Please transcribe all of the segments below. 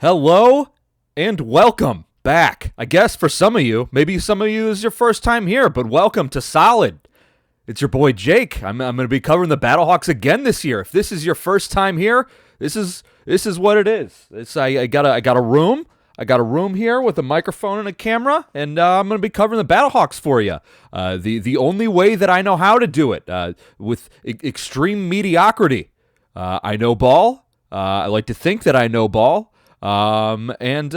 Hello and welcome back. I guess for some of you, maybe some of you this is your first time here, but welcome to Solid. It's your boy Jake. I'm going to be covering the Battlehawks again this year. If this is your first time here, this is what it is. I got a room. I got a room here with a microphone and a camera, and I'm going to be covering the Battlehawks for you. The only way that I know how to do it, with extreme mediocrity. I know ball. I like to think that I know ball. And in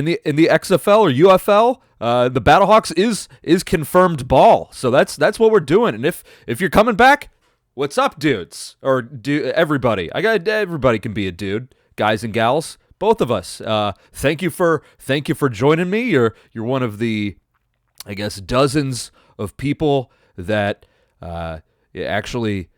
the XFL or UFL, the Battlehawks is confirmed ball. So that's what we're doing. And if you're coming back, what's up, dudes? Or everybody? Everybody can be a dude, guys and gals, both of us. Thank you for joining me. You're one of the, I guess, dozens of people that actually,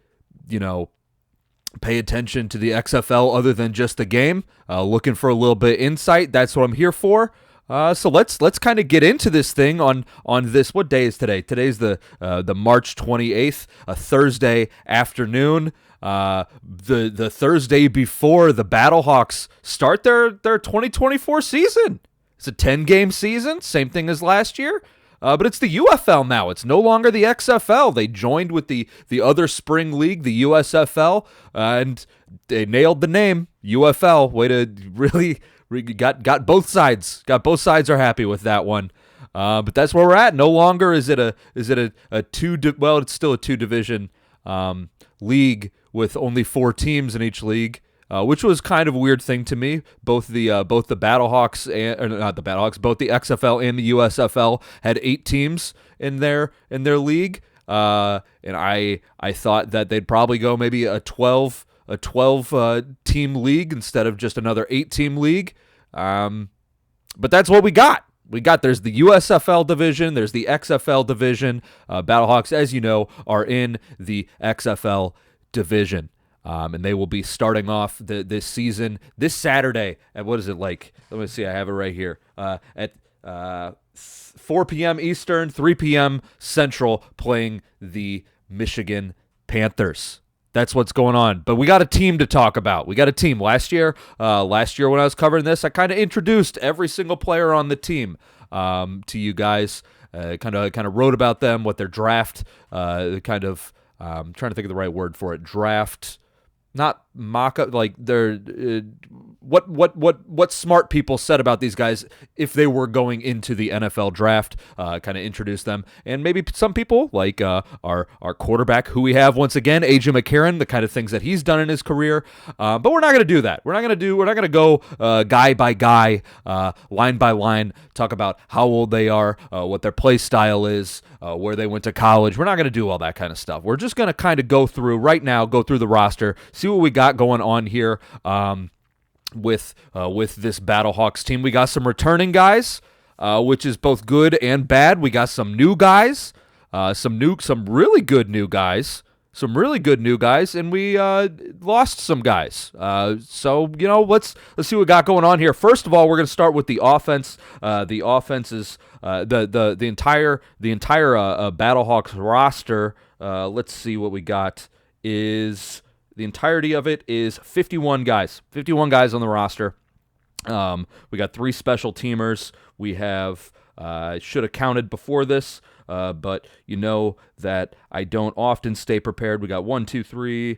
pay attention to the XFL other than just the game. Looking for a little bit of insight. That's what I'm here for. So let's kind of get into this thing on this. What day is today? Today's the March 28th, a Thursday afternoon. The Thursday before the Battlehawks start their 2024 season. It's a 10-game season, same thing as last year. But it's the UFL now. It's no longer the XFL. They joined with the other spring league, the USFL, and they nailed the name, UFL. Way to really got both sides. Got both sides are happy with that one. But that's where we're at. No longer is it a two. Well, it's still a two-division league with only 4 teams in each league. Which was kind of a weird thing to me. Both the Battlehawks both the XFL and the USFL had 8 teams in their league, and I thought that they'd probably go maybe a 12 team league instead of just another 8-team league. But that's what we got. There's the USFL division, there's the XFL division. Battlehawks, as you know, are in the XFL division. And they will be starting off this season this Saturday at, what is it like? Let me see. I have it right here. At 4 p.m. Eastern, 3 p.m. Central, playing the Michigan Panthers. That's what's going on. But we got a team to talk about. We got a team. Last year when I was covering this, I kind of introduced every single player on the team to you guys. Kind of wrote about them, what their draft, I'm trying to think of the right word for it. Draft. Not mock up, like they're what smart people said about these guys if they were going into the NFL draft. Kind of introduce them, and maybe some people like our quarterback, who we have once again, AJ McCarron, the kind of things that he's done in his career. But we're not going to do that. We're not going to go guy by guy, line by line, talk about how old they are, what their play style is, where they went to college. We're not going to do all that kind of stuff. We're just going to kind of go through the roster, see what we got going on here with this Battlehawks team. We got some returning guys, which is both good and bad. We got some new guys, some really good new guys, and we lost some guys. So let's see what we got going on here. First of all, we're going to start with the offense. The offense is the entire Battlehawks roster. Let's see what we got is. The entirety of it is 51 guys. 51 guys on the roster. We got 3 special teamers. We have, should have counted before this, but you know that I don't often stay prepared. We got 1, 2, 3,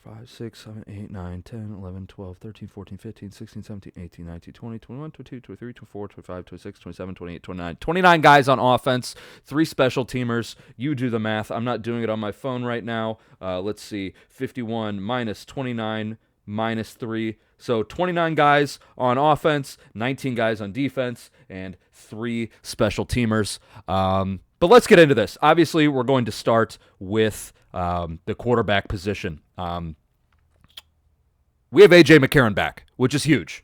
5, 6, 7, 8, 9, 10, 11, 12, 13, 14, 15, 16, 17, 18, 19, 20, 21, 22, 23, 24, 25, 26, 27, 28, 29. 29 guys on offense, 3 special teamers. You do the math. I'm not doing it on my phone right now. Let's see. 51 minus 29 minus 3. So 29 guys on offense, 19 guys on defense, and 3 special teamers. But let's get into this. Obviously, we're going to start with the quarterback position. We have AJ McCarron back, which is huge.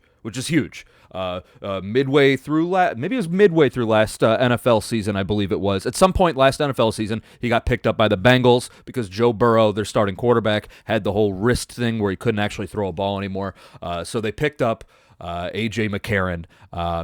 Midway through last NFL season, I believe it was. At some point last NFL season, he got picked up by the Bengals because Joe Burrow, their starting quarterback, had the whole wrist thing where he couldn't actually throw a ball anymore. So they picked up A.J. McCarron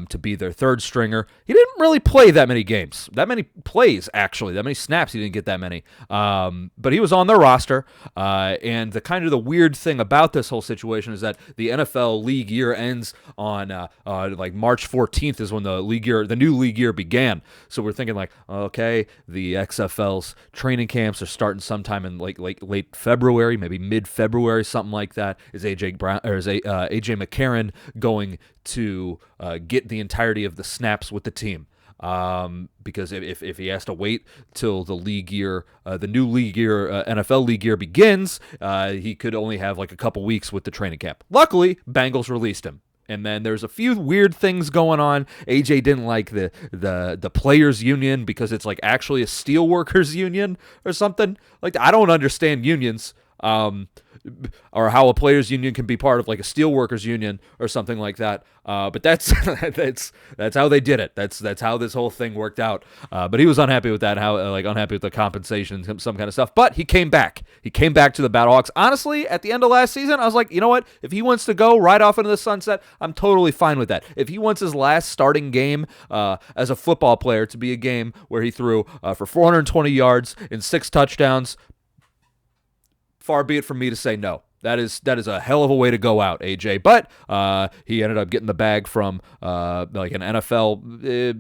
to be their third stringer. He didn't really play that many games, that many plays, actually, that many snaps. He didn't get that many. But he was on their roster. And the weird thing about this whole situation is that the NFL league year ends on like March 14th is when the new league year began. So we're thinking like, okay, the XFL's training camps are starting sometime in late February, maybe mid-February, something like that. Is AJ McCarron going to get the entirety of the snaps with the team? Because if he has to wait till the league year, the new league year, NFL league year begins, he could only have like a couple weeks with the training camp. Luckily, Bengals released him. And then there's a few weird things going on. AJ didn't like the players union because it's like actually a steelworkers union or something. Like, I don't understand unions. Or how a players union can be part of like a steelworkers union or something like that. But that's that's how they did it. That's how this whole thing worked out. But he was unhappy with that, unhappy with the compensation, some kind of stuff. But he came back. He came back to the Battlehawks. Honestly, at the end of last season, I was like, you know what? If he wants to go right off into the sunset, I'm totally fine with that. If he wants his last starting game as a football player to be a game where he threw for 420 yards and 6 touchdowns, far be it from me to say no. That is a hell of a way to go out, AJ. But he ended up getting the bag from like an NFL,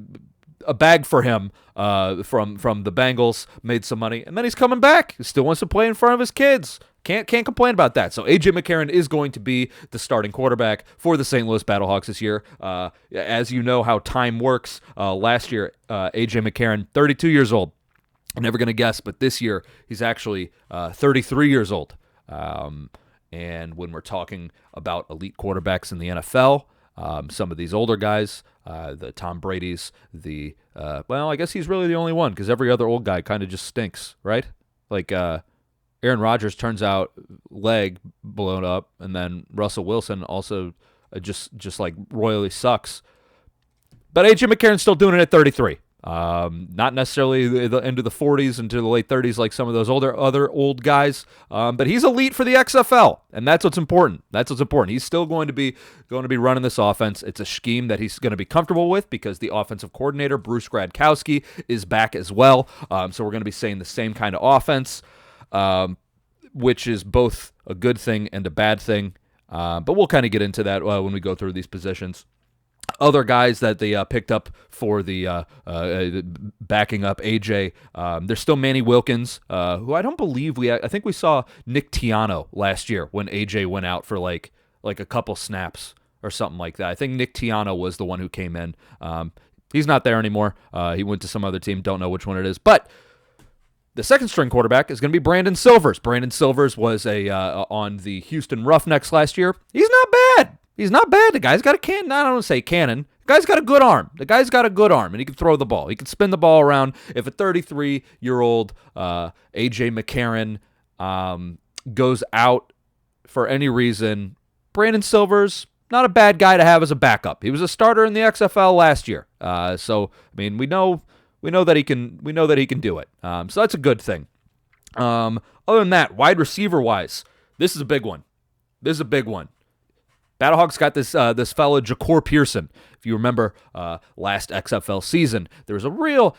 a bag for him from the Bengals. Made some money, and then he's coming back. He still wants to play in front of his kids. Can't complain about that. So AJ McCarron is going to be the starting quarterback for the St. Louis Battlehawks this year. As you know how time works, last year AJ McCarron, 32 years old. I'm never going to guess, but this year he's actually 33 years old. And when we're talking about elite quarterbacks in the NFL, some of these older guys, the Tom Brady's, I guess he's really the only one because every other old guy kind of just stinks, right? Like Aaron Rodgers turns out leg blown up, and then Russell Wilson also just like royally sucks. But AJ McCarron's still doing it at 33. Not necessarily into the 40s into the late 30s like some of those other old guys, but he's elite for the XFL, and that's what's important. He's still going to be running this offense. It's a scheme that he's going to be comfortable with because the offensive coordinator Bruce Gradkowski is back as well. So we're going to be seeing the same kind of offense, which is both a good thing and a bad thing. But we'll kind of get into that when we go through these positions. Other guys that they picked up for the backing up AJ, there's still Manny Wilkins, who I don't believe I think we saw Nick Tiano last year when AJ went out for like a couple snaps or something like that. I think Nick Tiano was the one who came in. He's not there anymore. He went to some other team. Don't know which one it is, but the second string quarterback is going to be Brandon Silvers. Brandon Silvers was on the Houston Roughnecks last year. He's not bad. The guy's got a cannon. I don't want to say cannon. The guy's got a good arm. And he can throw the ball. He can spin the ball around. If a 33-year-old A.J. McCarron goes out for any reason, Brandon Silvers, not a bad guy to have as a backup. He was a starter in the XFL last year. So I mean, we know that he can do it. So that's a good thing. Other than that, wide receiver wise, this is a big one. Battlehawks got this fella Ja'Cour Pearson. If you remember last XFL season, there was a real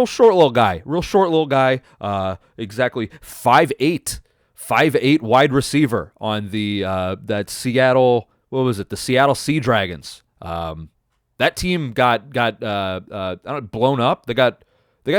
short little guy, exactly 5'8" wide receiver on the that Seattle, the Seattle Sea Dragons. That team got blown up. They got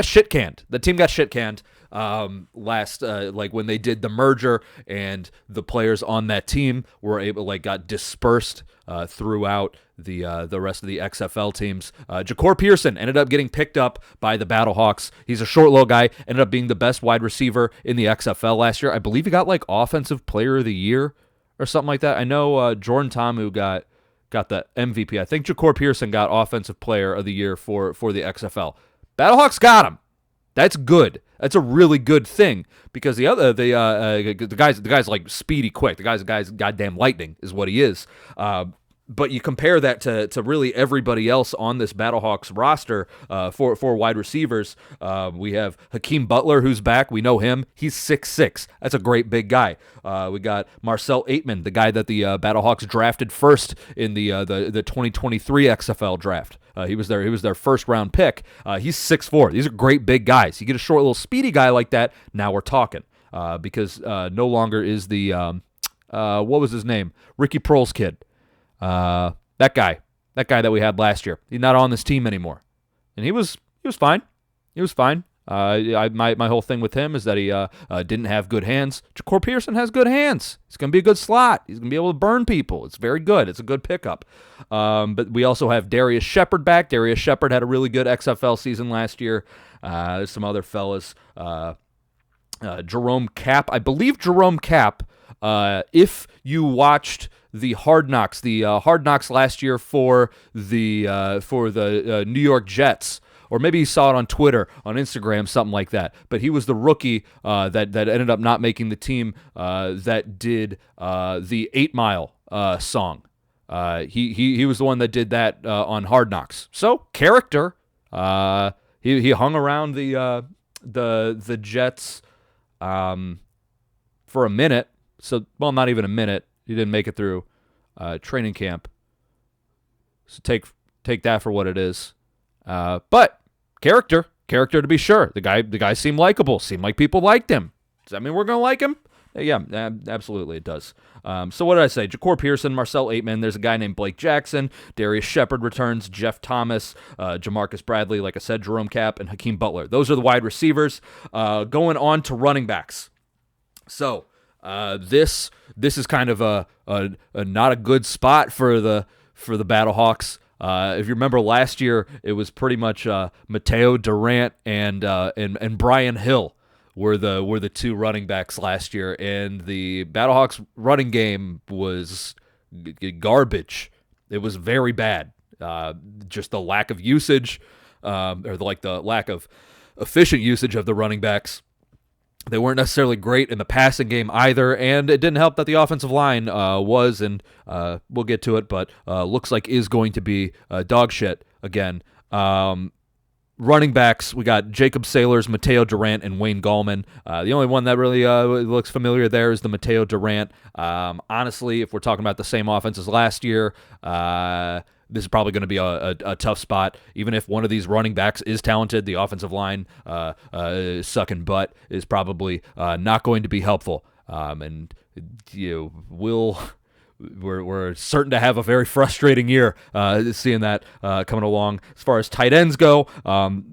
shit canned. The team got shit canned. Last when they did the merger, and the players on that team got dispersed throughout the rest of the XFL teams. Ja'Cour Pearson ended up getting picked up by the Battlehawks. He's a short little guy, ended up being the best wide receiver in the XFL last year. I believe he got offensive player of the year or something like that. I know Jordan Tamu got the MVP. I think Ja'Cour Pearson got offensive player of the year for the XFL. Battlehawks got him. That's good. That's a really good thing because the guy's like speedy quick. The guy's goddamn lightning is what he is. But you compare that to really everybody else on this Battlehawks roster for wide receivers. We have Hakeem Butler, who's back. We know him. He's 6'6". That's a great big guy. We got Marcel Aitman, the guy that the Battlehawks drafted first in the 2023 XFL draft. He was their first round pick. He's 6'4". These are great big guys. You get a short, little speedy guy like that, now we're talking. Because no longer is the what was his name? Ricky Prohl's kid. That guy that we had last year. He's not on this team anymore, and he was fine. He was fine. My whole thing with him is that he didn't have good hands. Ja'Cour Pearson has good hands. He's gonna be a good slot. He's gonna be able to burn people. It's very good. It's a good pickup. But we also have Darius Shepard back. Darius Shepard had a really good XFL season last year. There's some other fellas. Jerome Cap. I believe Jerome Cap. If you watched the Hard Knocks last year for the New York Jets, or maybe you saw it on Twitter, on Instagram, something like that. But he was the rookie that ended up not making the team that did the 8 Mile song. He was the one that did that on Hard Knocks. So character. He hung around the Jets for a minute. So, well, not even a minute. He didn't make it through training camp. So take that for what it is. But character to be sure. The guy seemed likable. Seemed like people liked him. Does that mean we're gonna like him? Yeah, absolutely it does. So what did I say? Ja'Cour Pearson, Marcel Aitman. There's a guy named Blake Jackson. Darius Shepard returns. Jeff Thomas, Jamarcus Bradley, like I said, Jerome Cap, and Hakeem Butler. Those are the wide receivers. Going on to running backs. So this is kind of a not a good spot for the Battlehawks. If you remember last year, it was pretty much Mateo Durant and Brian Hill were the two running backs last year, and the Battlehawks running game was garbage. It was very bad. Just the lack of usage, or the lack of efficient usage of the running backs. They weren't necessarily great in the passing game either, and it didn't help that the offensive line was, and we'll get to it, but looks like is going to be dog shit again. Running backs, we got Jacob Sailors, Mateo Durant, and Wayne Gallman. The only one that really looks familiar there is the Mateo Durant. Honestly, if we're talking about the same offense as last year, this is probably going to be a tough spot. Even if one of these running backs is talented, the offensive line sucking butt is probably not going to be helpful. And we're certain to have a very frustrating year seeing that coming along. As far as tight ends go,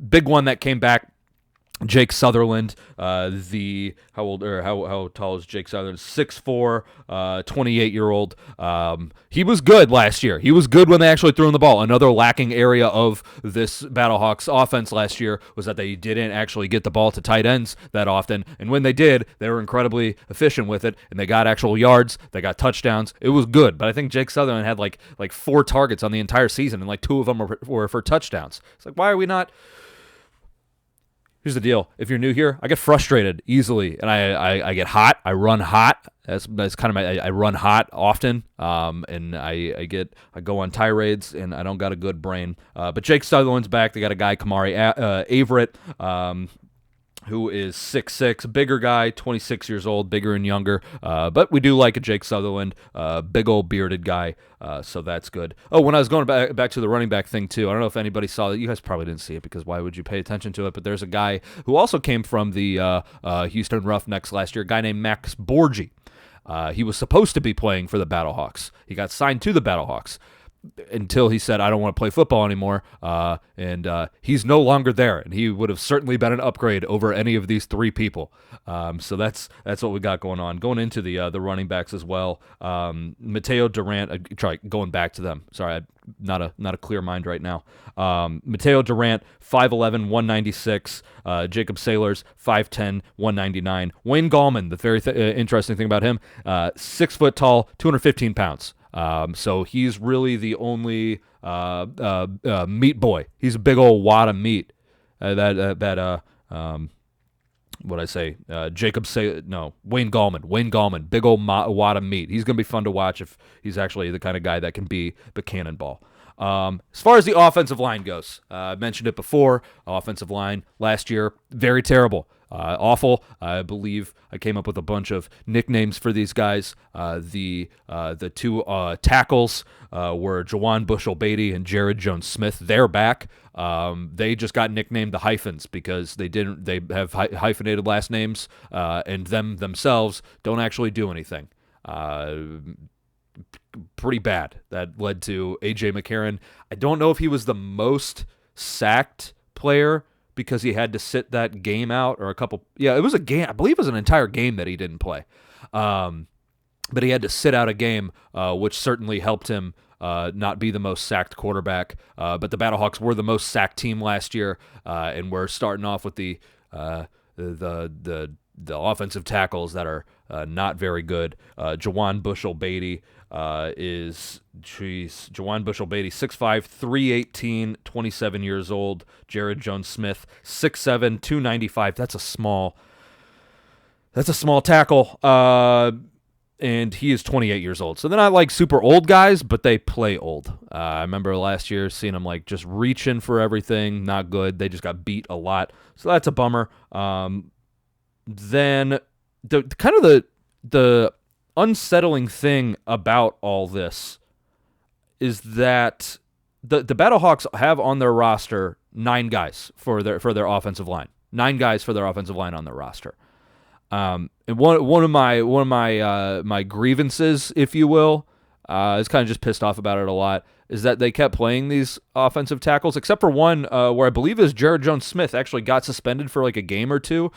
big one that came back, Jake Sutherland, how tall is Jake Sutherland? 6'4", 28-year-old. He was good last year. He was good when they actually threw him the ball. Another lacking area of this Battlehawks offense last year was that they didn't actually get the ball to tight ends that often. And when they did, they were incredibly efficient with it, and they got actual yards. They got touchdowns. It was good. But I think Jake Sutherland had like 4 targets on the entire season, and like 2 of them were for touchdowns. It's like, why are we not... Here's the deal. If you're new here, I get frustrated easily, and I get hot. I run hot. That's kind of I run hot often, and I go on tirades, and I don't got a good brain. But Jake Sutherland's back. They got a guy, Kamari Averett, who is 6'6", bigger guy, 26 years old, bigger and younger. But we do like a Jake Sutherland, big old bearded guy, so that's good. Oh, when I was going back to the running back thing, too, I don't know if anybody saw that. You guys probably didn't see it because why would you pay attention to it? But there's a guy who also came from the Houston Roughnecks last year, a guy named Max Borgi. He was supposed to be playing for the Battlehawks. He got signed to the Battlehawks until he said, I don't want to play football anymore, and he's no longer there, and he would have certainly been an upgrade over any of these 3 people. So that's what we got going on. Going into the running backs as well, Mateo Durant, going back to them. Sorry, not a clear mind right now. Mateo Durant, 5'11", 196. Jacob Sailors, 5'10", 199. Wayne Gallman, the very interesting thing about him, 6 foot tall, 215 pounds. So he's really the only meat boy. He's a big old wad of meat that what I say, Wayne Gallman. Wayne Gallman, big old wad of meat. He's going to be fun to watch if he's actually the kind of guy that can be the cannonball. As far as the offensive line goes, I mentioned it before. Offensive line last year, very terrible. Awful. I believe I came up with a bunch of nicknames for these guys. The two tackles were Jawan Bushell-Beatty and Jared Jones-Smith. They're back. They just got nicknamed the Hyphens because they have hyphenated last names, and themselves don't actually do anything. Pretty bad. That led to A.J. McCarron. I don't know if he was the most sacked player because he had to sit that game out or a couple. Yeah, it was a game. I believe it was an entire game that he didn't play. But he had to sit out a game, which certainly helped him not be the most sacked quarterback. But the Battlehawks were the most sacked team last year, and we're starting off with the offensive tackles that are not very good. Jawan Bushell-Beatty Jawan Bushell-Beatty, 6'5", 318, 27 years old. Jared Jones-Smith, 6'7", 295. That's a small tackle. And he is 28 years old. So they're not like super old guys, but they play old. I remember last year seeing them like just reaching for everything. Not good. They just got beat a lot. So that's a bummer. Then the unsettling thing about all this is that the Battlehawks have on their roster 9 guys for their offensive line. 9 guys for their offensive line on their roster. And one of my grievances, if you will, is kind of just pissed off about it a lot, is that they kept playing these offensive tackles, except for one where I believe is Jared Jones-Smith actually got suspended for like a game or two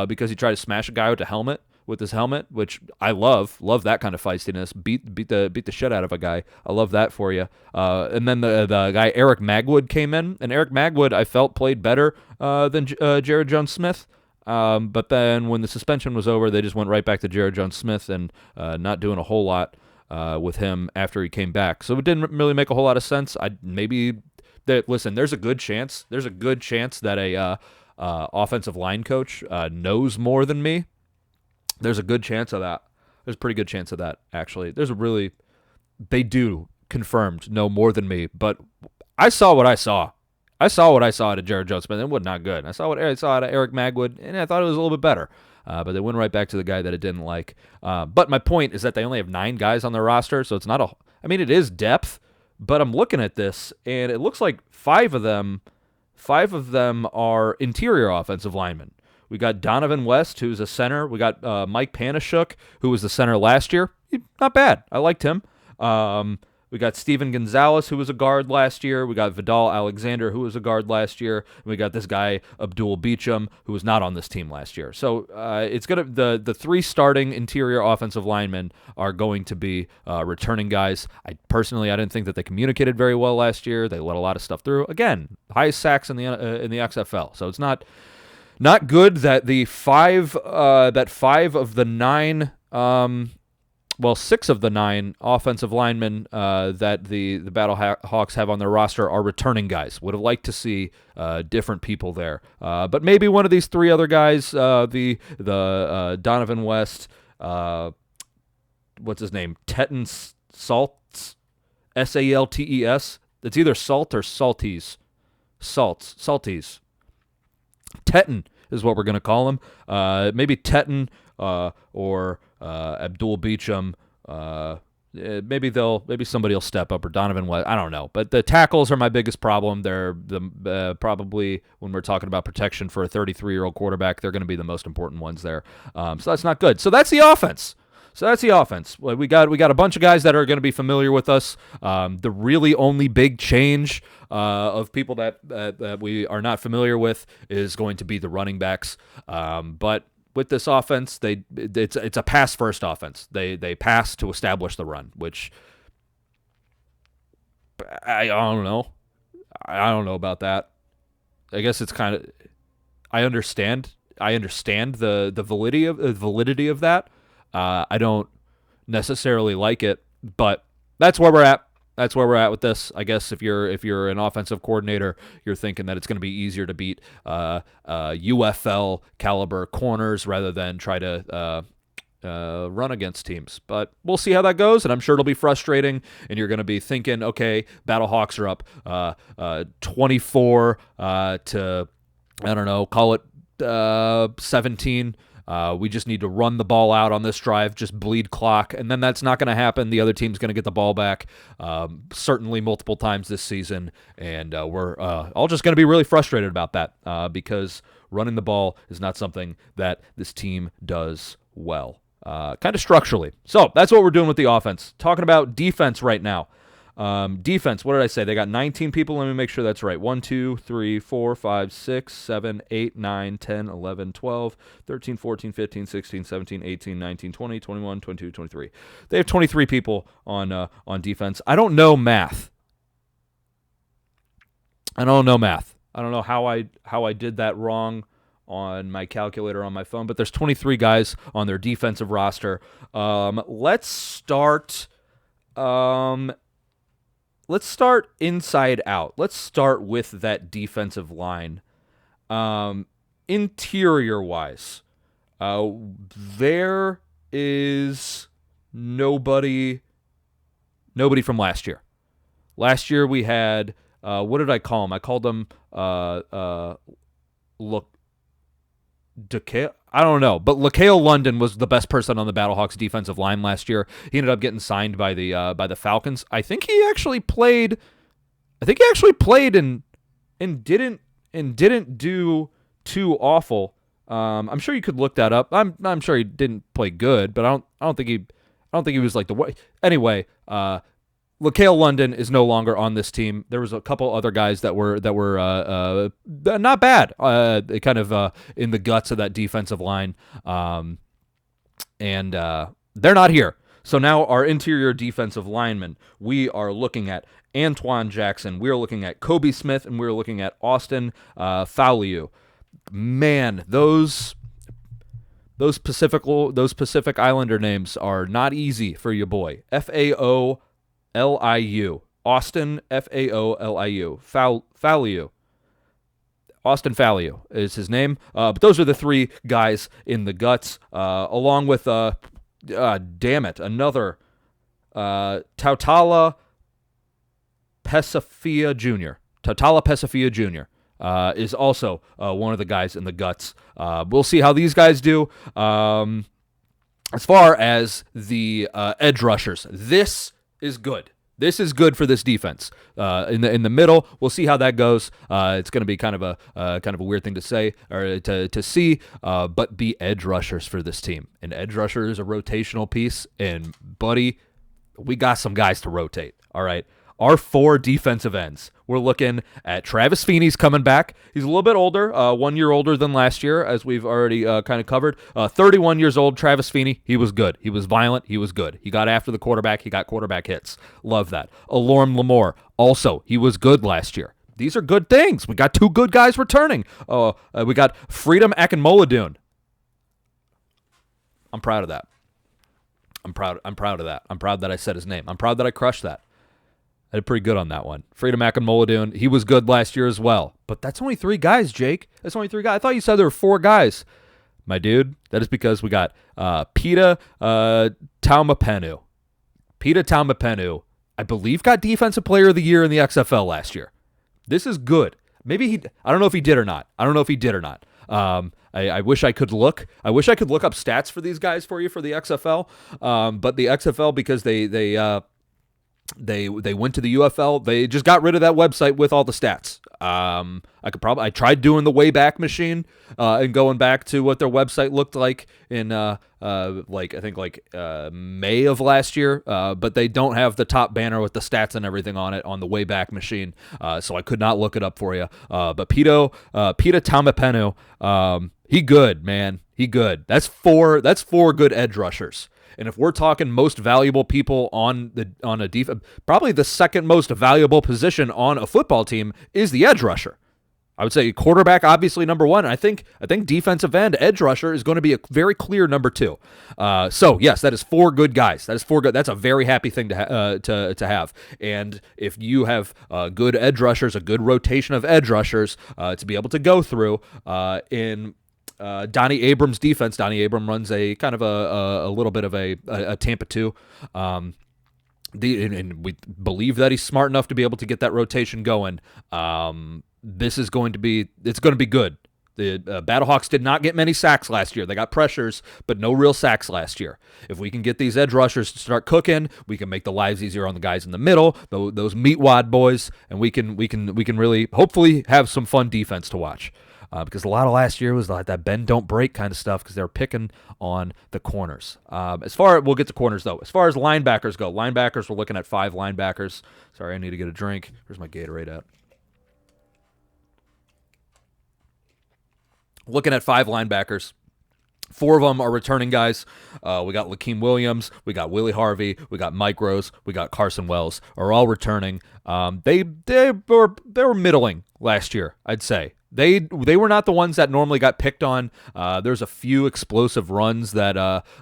because he tried to smash a guy with his helmet, which I love that kind of feistiness. Beat the shit out of a guy. I love that for you. And then the guy Eric Magwood came in, and Eric Magwood I felt played better than Jared Jones-Smith. But then when the suspension was over, they just went right back to Jared Jones-Smith and not doing a whole lot with him after he came back. So it didn't really make a whole lot of sense. Listen, there's a good chance that a offensive line coach knows more than me. There's a good chance of that. There's a pretty good chance of that, actually. They do confirmed know more than me, but I saw what I saw. I saw what I saw out of Jared Jones-Smith, and it was not good. I saw what I saw out of Eric Magwood, and I thought it was a little bit better. But they went right back to the guy that it didn't like. But my point is that they only have 9 guys on their roster, so it's not it is depth, but I'm looking at this, and it looks like 5 of them are interior offensive linemen. We got Donovan West, who's a center. We got Mike Panashuk, who was the center last year. Not bad. I liked him. We got Steven Gonzalez, who was a guard last year. We got Vidal Alexander, who was a guard last year. And we got this guy, Abdul Beecham, who was not on this team last year. So it's gonna the 3 starting interior offensive linemen are going to be returning guys. I didn't think that they communicated very well last year. They let a lot of stuff through. Again, highest sacks in the XFL. So it's not good that 5 of the 9. 6 of the 9 offensive linemen that the Battlehawks have on their roster are returning guys. Would have liked to see different people there. But maybe one of these 3 other guys, the Donovan West, what's his name? Teton Salts, Saltes. It's either Salt or Salties. Salties. Teton is what we're going to call him. Maybe Teton or Abdul Beecham. Maybe somebody will step up, or Donovan West. I don't know. But the tackles are my biggest problem. They're probably, when we're talking about protection for a 33-year-old quarterback, they're going to be the most important ones there. So that's not good. So that's the offense. We got a bunch of guys that are going to be familiar with us. The really only big change of people that we are not familiar with is going to be the running backs. But with this offense, it's a pass first offense. They pass to establish the run, which I don't know. I don't know about that. I guess it's kind of, I understand the validity of that. I don't necessarily like it, but that's where we're at. that's where we're at with this. I guess if you're an offensive coordinator, you're thinking that it's going to be easier to beat UFL caliber corners rather than try to run against teams. But we'll see how that goes, and I'm sure it'll be frustrating, and you're going to be thinking, okay, Battlehawks are up 24 to, I don't know, call it 17. We just need to run the ball out on this drive, just bleed clock, and then that's not going to happen. The other team's going to get the ball back certainly multiple times this season, and we're all just going to be really frustrated about that because running the ball is not something that this team does well, kind of structurally. So that's what we're doing with the offense. Talking about defense right now. Defense, what did I say? They got 19 people. Let me make sure that's right. 1, 2, 3, 4, 5, 6, 7, 8, 9, 10, 11, 12, 13, 14, 15, 16, 17, 18, 19, 20, 21, 22, 23. They have 23 people on defense. I don't know math. I don't know how I did that wrong on my calculator on my phone, but there's 23 guys on their defensive roster. Let's start inside out. Let's start with that defensive line. Interior-wise, there is nobody from last year. Last year we had, what did I call them? I called them, I don't know, but LaCale London was the best person on the Battlehawks defensive line last year. He ended up getting signed by the Falcons. I think he actually played and didn't do too awful. I'm sure you could look that up. I'm sure he didn't play good, but I don't think he was like the way. Anyway, LaCale London is no longer on this team. There was a couple other guys that were not bad, kind of in the guts of that defensive line, and they're not here. So now our interior defensive linemen, we are looking at Antoine Jackson, we are looking at Kobe Smith, and we're looking at Austin Fauliu. Man, those Pacific Islander names are not easy for your boy. Fauliu. Austin, Fauliu. Fauliu. Austin Fauliu is his name. But those are the three guys in the guts, along with, another Tautala Pesafia Jr. Tautala Pesafia Jr. Is also one of the guys in the guts. We'll see how these guys do. As far as the edge rushers, this is good. This is good for this defense. In the middle, we'll see how that goes. It's going to be kind of a weird thing to say or to see. But the edge rushers for this team, an edge rusher is a rotational piece, and buddy, we got some guys to rotate. All right. Our 4 defensive ends. We're looking at Travis Feeney's coming back. He's a little bit older, 1 year older than last year, as we've already kind of covered. 31 years old, Travis Feeney. He was good. He was violent. He was good. He got after the quarterback. He got quarterback hits. Love that. Alorm Lamore. Also, he was good last year. These are good things. We got 2 good guys returning. We got Freedom Akinmoladun. I'm proud of that. I'm proud of that. I'm proud that I said his name. I'm proud that I crushed that. I did pretty good on that one. Freedom Akinmoladun, he was good last year as well. But that's only 3 guys, Jake. That's only 3 guys. I thought you said there were 4 guys. My dude, that is because we got Pita Taumapenu. Pita Taumapenu, I believe, got Defensive Player of the Year in the XFL last year. This is good. Maybe I don't know if he did or not. I wish I could look. I wish I could look up stats for these guys for you for the XFL. But the XFL, because they went to the UFL. They just got rid of that website with all the stats. I tried doing the Wayback Machine and going back to what their website looked like in May of last year. But they don't have the top banner with the stats and everything on it on the Wayback Machine. So I could not look it up for you. But Pita Taumapenu, he good, man. He good. That's four good edge rushers. And if we're talking most valuable people on a defense, probably the second most valuable position on a football team is the edge rusher. I would say quarterback, obviously number one. I think defensive end, edge rusher is going to be a very clear number two. So yes, that is four good guys. That is four good. That's a very happy thing to have. And if you have good edge rushers, a good rotation of edge rushers to be able to go through in Donnie Abrams' defense. Donnie Abrams runs a kind of a little bit of a Tampa 2. And we believe that he's smart enough to be able to get that rotation going. It's going to be good. The Battlehawks did not get many sacks last year. They got pressures, but no real sacks last year. If we can get these edge rushers to start cooking, we can make the lives easier on the guys in the middle, those meatwad boys, and we can really hopefully have some fun defense to watch. Because a lot of last year was like that bend don't break kind of stuff because they were picking on the corners. We'll get to corners though. As far as linebackers go, we're looking at 5 linebackers. Sorry, I need to get a drink. Where's my Gatorade at? Looking at 5 linebackers. 4 of them are returning guys. We got Lakeem Williams, we got Willie Harvey, we got Mike Rose, we got Carson Wells, are all returning. They were middling last year, I'd say. They were not the ones that normally got picked on. There's a few explosive runs that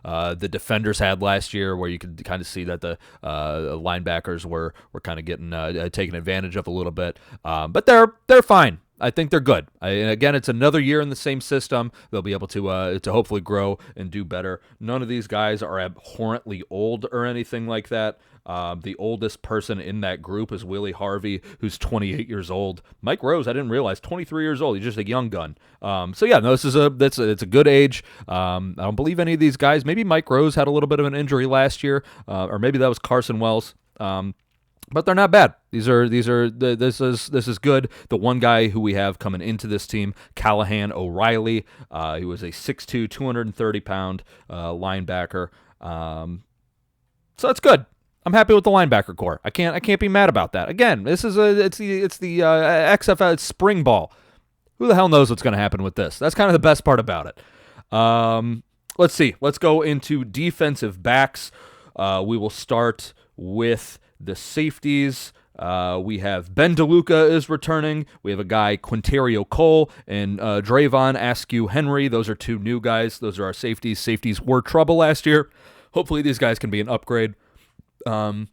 the defenders had last year where you could kind of see that the linebackers were kind of getting taken advantage of a little bit. But they're fine. I think they're good. And again, it's another year in the same system. They'll be able to hopefully grow and do better. None of these guys are abhorrently old or anything like that. The oldest person in that group is Willie Harvey, who's 28 years old. Mike Rose, I didn't realize, 23 years old. He's just a young gun. So yeah, no, it's a good age. I don't believe any of these guys. Maybe Mike Rose had a little bit of an injury last year, or maybe that was Carson Wells. But they're not bad. This is good. The one guy who we have coming into this team, Callahan O'Reilly, he was a 6'2", 230-pound linebacker. So it's good. I'm happy with the linebacker core. I can't be mad about that. Again, it's the XFL, it's spring ball. Who the hell knows what's going to happen with this? That's kind of the best part about it. Let's see. Let's go into defensive backs. We will start with the safeties. We have Ben DeLuca is returning. We have a guy, Quinterio Cole, and Drayvon Askew Henry. Those are 2 new guys. Those are our safeties. Safeties were trouble last year. Hopefully these guys can be an upgrade. I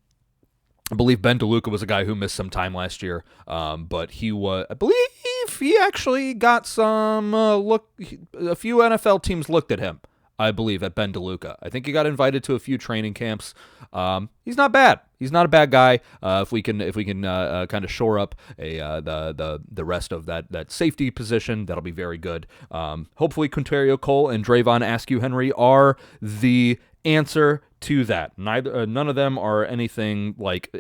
believe Ben DeLuca was a guy who missed some time last year, but I believe he actually got some look. A few NFL teams looked at him, I believe, at Ben DeLuca. I think he got invited to a few training camps. He's not bad. He's not a bad guy. If we can kind of shore up the rest of that safety position, that'll be very good. Hopefully, Quinterio Cole and Drayvon Askew Henry are the answer to that. None of them are anything like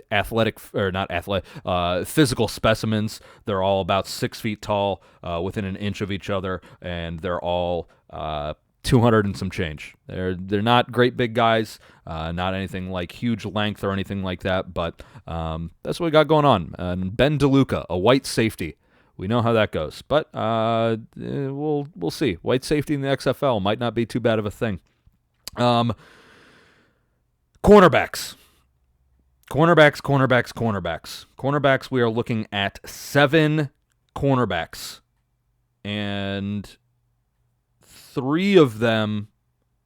physical specimens. They're all about 6 feet tall, within an inch of each other, and they're all 200 and some change. They're not great big guys, not anything like huge length or anything like that, but that's what we got going on. And Ben DeLuca, a white safety. We know how that goes, but we'll see. White safety in the XFL might not be too bad of a thing. Cornerbacks. Cornerbacks, we are looking at 7 cornerbacks, and 3 of them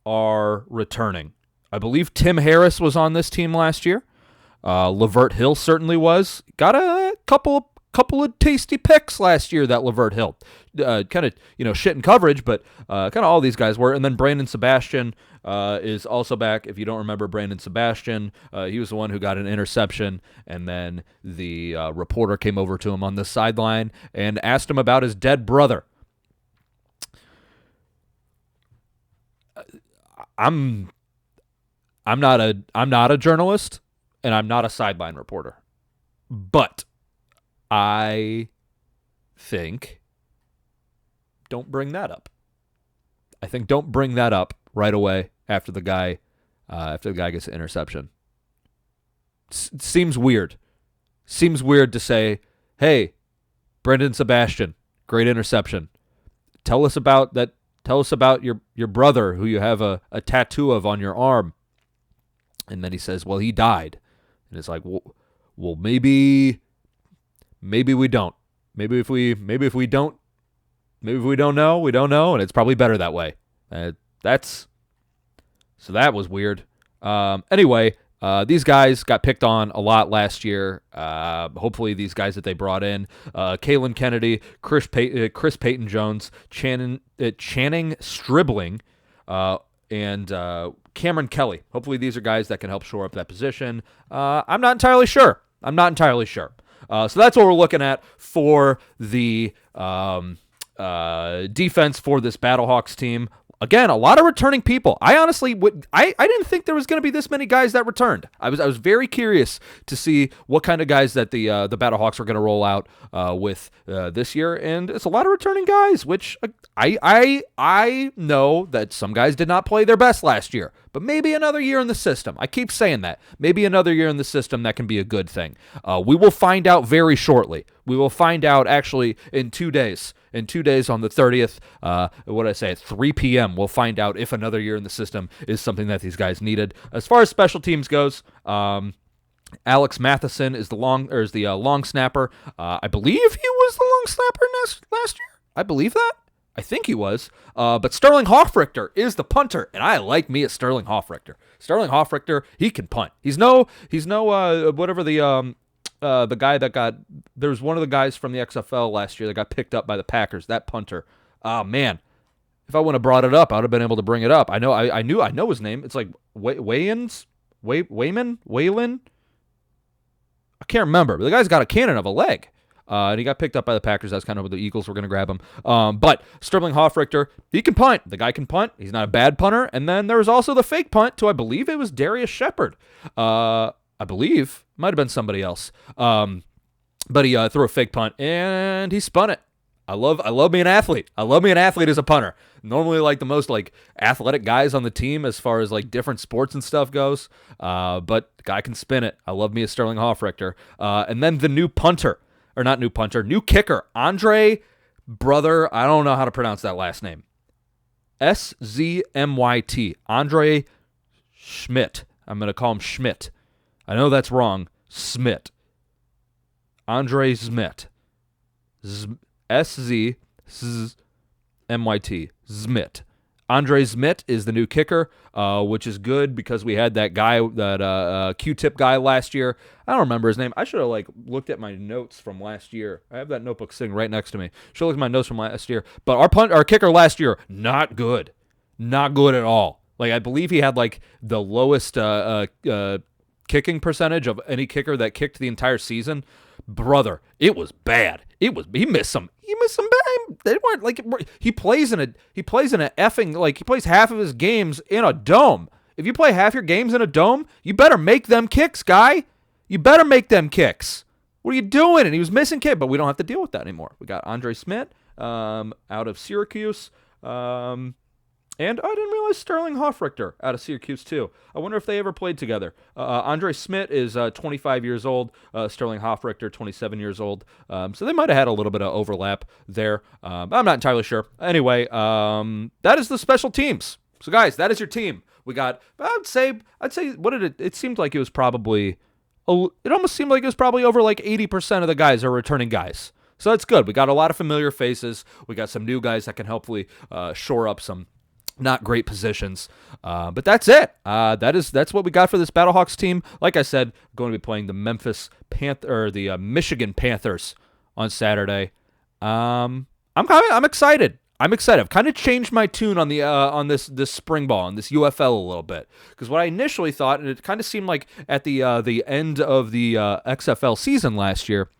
are returning. I believe Tim Harris was on this team last year. Lavert Hill certainly was. Got a couple of tasty picks last year, that Lavert Hill. Kind of, shit in coverage, but kind of all these guys were. And then Brandon Sebastian is also back. If you don't remember Brandon Sebastian, he was the one who got an interception, and then the reporter came over to him on the sideline and asked him about his dead brother. I'm not a journalist, and I'm not a sideline reporter, but I think don't bring that up. I think don't bring that up right away after the guy gets an interception. Seems weird. Seems weird to say, "Hey, Brendan Sebastian, great interception. Tell us about that. Tell us about your brother who you have a tattoo of on your arm." And then he says, "Well, he died." And it's like, well, maybe we don't. maybe if we don't know, we don't know, and it's probably better that way. So that was weird. Anyway, these guys got picked on a lot last year. Hopefully, these guys that they brought in, Kalen Kennedy, Chris Payton-Jones, Channing Stribling, and Cameron Kelly. Hopefully, these are guys that can help shore up that position. I'm not entirely sure. So that's what we're looking at for the defense for this Battlehawks team. Again, a lot of returning people. I honestly I didn't think there was going to be this many guys that returned. I was very curious to see what kind of guys that the Battlehawks were going to roll out with this year, and it's a lot of returning guys. Which I know that some guys did not play their best last year, but maybe another year in the system. I keep saying that. Maybe another year in the system, that can be a good thing. We will find out very shortly. We will find out actually in 2 days. In 2 days on the 30th, what did I say, at 3 p.m., we'll find out if another year in the system is something that these guys needed. As far as special teams goes, Alex Matheson is the long snapper. I believe he was the long snapper last year. I believe that. I think he was. But Sterling Hoffrichter is the punter, and I like me a Sterling Hoffrichter. Sterling Hoffrichter, he can punt. He's no whatever the guy that got, there was one of the guys from the XFL last year that got picked up by the Packers, that punter. Oh, man. If I wouldn't have brought it up, I would have been able to bring it up. I know his name. It's like Wayman? I can't remember. But the guy's got a cannon of a leg. And he got picked up by the Packers. That's kind of what the Eagles were going to grab him. But Sterling Hoffrichter, he can punt. The guy can punt. He's not a bad punter. And then there was also the fake punt to, I believe it was Darius Shepard. I believe. Might have been somebody else. But he threw a fake punt, and he spun it. I love being an athlete. I love being an athlete as a punter. Normally, like, the most, like, athletic guys on the team as far as, like, different sports and stuff goes. But the guy can spin it. I love me a Sterling Hoffrichter. And then the new kicker, Andre, brother, I don't know how to pronounce that last name. Szmyt. Andre Schmidt. I'm going to call him Schmidt. I know that's wrong. Smith. Andre Smith. S-Z-M-Y-T. Smith. Andre Smith is the new kicker, which is good because we had that guy, that Q-tip guy last year. I don't remember his name. I should have looked at my notes from last year. I have that notebook sitting right next to me. Should look at my notes from last year. But our kicker last year, not good. Not good at all. I believe he had the lowest kicking percentage of any kicker that kicked the entire season. Brother, it was bad. He missed some bad. They weren't he plays in a effing, he plays half of his games in a dome. If you play half your games in a dome, you better make them kicks, guy. You better make them kicks. What are you doing? And he was missing kick, but we don't have to deal with that anymore. We got Andre Smith out of Syracuse. And I didn't realize Sterling Hoffrichter out of Syracuse, too. I wonder if they ever played together. Andre Smith is 25 years old. Sterling Hoffrichter, 27 years old. So they might have had a little bit of overlap there. I'm not entirely sure. Anyway, that is the special teams. So, guys, that is your team. We got, I'd say, what did it seemed like it was probably, it almost seemed like it was probably over 80% of the guys are returning guys. So that's good. We got a lot of familiar faces. We got some new guys that can hopefully shore up some not great positions, but that's it. That's what we got for this Battlehawks team. Like I said, going to be playing the Michigan Panthers on Saturday. I'm excited. I've kind of changed my tune on the on this spring ball, on this UFL a little bit, because what I initially thought, and it kind of seemed like at the end of the XFL season last year,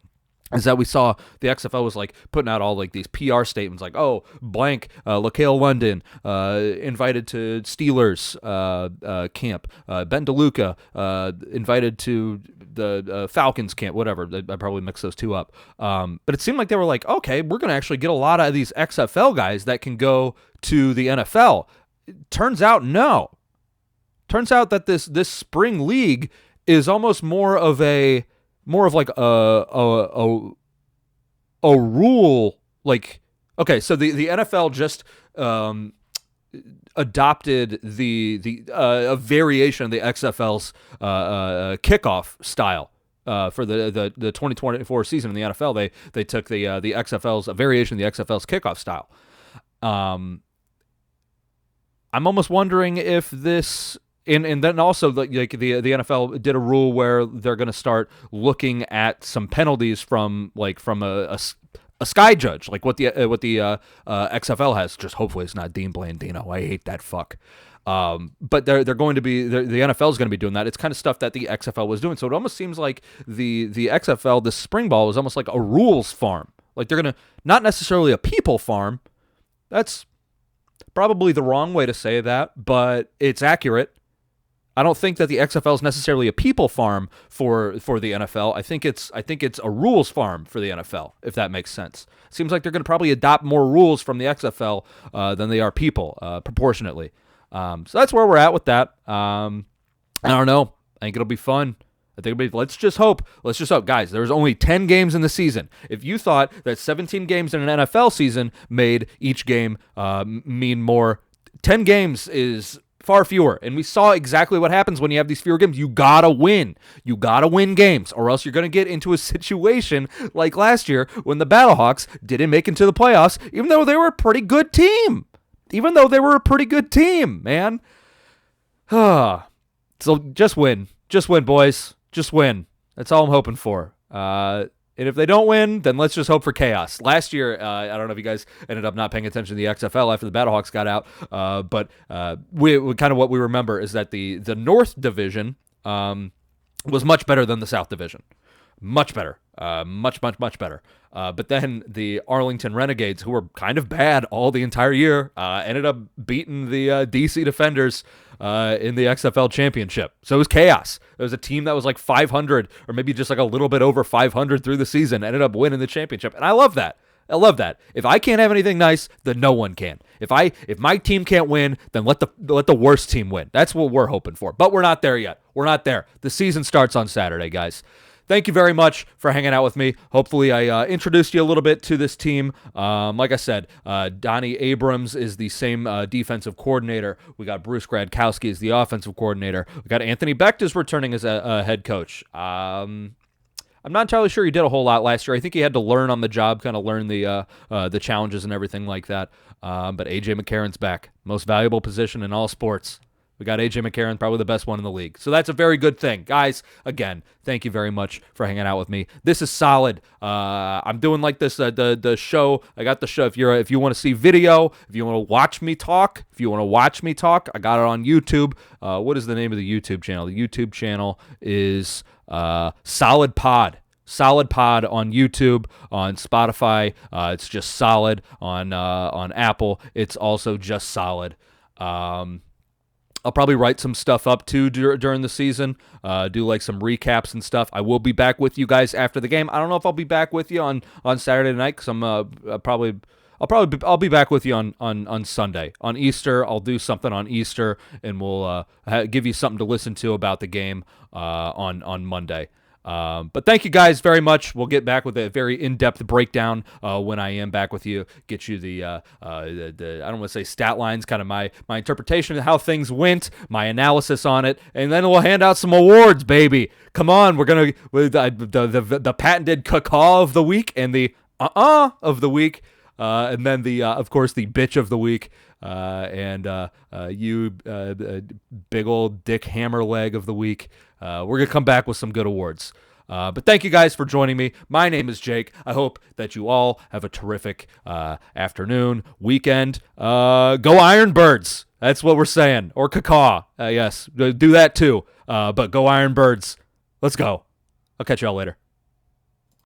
is that we saw the XFL was putting out all these PR statements blank, LaCale London invited to Steelers camp, Ben DeLuca invited to the Falcons camp, whatever. I probably mixed those two up. But it seemed like they were okay, we're going to actually get a lot of these XFL guys that can go to the NFL. Turns out, no. Turns out that this spring league is almost more of a rule, okay, so the NFL just adopted a variation of the XFL's kickoff style. for the 2024 season in the NFL. They took the XFL's a variation of the XFL's kickoff style. I'm almost wondering if this. And then also the NFL did a rule where they're going to start looking at some penalties from a sky judge, like what the XFL has. Just hopefully it's not Dean Blandino. I hate that fuck. But they're going to be the NFL is going to be doing that. It's kind of stuff that the XFL was doing. So it almost seems like the XFL, the spring ball, is almost like a rules farm. Like they're going to not necessarily a people farm. That's probably the wrong way to say that, but it's accurate. I don't think that the XFL is necessarily a people farm for the NFL. I think it's a rules farm for the NFL, if that makes sense. It seems like they're going to probably adopt more rules from the XFL than they are people, proportionately. So that's where we're at with that. I don't know. I think it'll be fun. I think let's just hope. Guys, there's only 10 games in the season. If you thought that 17 games in an NFL season made each game mean more, 10 games is far fewer. And we saw exactly what happens when you have these fewer games. You gotta win. You gotta win games, or else you're gonna get into a situation like last year when the Battlehawks didn't make it to the playoffs, even though they were a pretty good team. Man. So just win. Just win, boys. Just win. That's all I'm hoping for. And if they don't win, then let's just hope for chaos. Last year, I don't know if you guys ended up not paying attention to the XFL after the Battlehawks got out, but we kind of what we remember is that the North Division was much better than the South Division. Much better. Much better. But then the Arlington Renegades, who were kind of bad all the entire year, ended up beating the DC Defenders in the XFL championship. So it was chaos. It was a team that was like 500 or maybe just like a little bit over 500 through the season, ended up winning the championship. And I love that. If I can't have anything nice, then no one can. If my team can't win, then let the worst team win. That's what we're hoping for. But we're not there yet. We're not there. The season starts on Saturday, guys. Thank you very much for hanging out with me. Hopefully, I introduced you a little bit to this team. Like I said, Donnie Abrams is the same defensive coordinator. We got Bruce Gradkowski as the offensive coordinator. We got Anthony Becht is returning as a head coach. I'm not entirely sure he did a whole lot last year. I think he had to learn on the job, kind of learn the challenges and everything like that. But A.J. McCarron's back. Most valuable position in all sports. We got A.J. McCarron, probably the best one in the league. So that's a very good thing. Guys, again, thank you very much for hanging out with me. This is solid. I'm doing like this, the show. I got the show. If you want to see video, if you want to watch me talk, I got it on YouTube. What is the name of the YouTube channel? The YouTube channel is Solid Pod. Solid Pod on YouTube, on Spotify. It's just Solid on Apple. It's also just Solid. I'll probably write some stuff up too during the season, do like some recaps and stuff. I will be back with you guys after the game. I don't know if I'll be back with you on Saturday night because I'll be back with you on Sunday. On Easter, I'll do something on Easter, and we'll give you something to listen to about the game on Monday. But thank you guys very much. We'll get back with a very in-depth breakdown when I am back with you. Get you the I don't want to say stat lines, kind of my interpretation of how things went, my analysis on it, and then we'll hand out some awards, baby. Come on, we're gonna the patented cacaw of the week and the of the week, and then the of course the bitch of the week. You big old dick hammer leg of the week. We're going to come back with some good awards. But thank you guys for joining me. My name is Jake. I hope that you all have a terrific afternoon, weekend. Go Ironbirds. That's what we're saying. Or cacaw. Yes, do that too. But go Ironbirds. Let's go. I'll catch y'all later.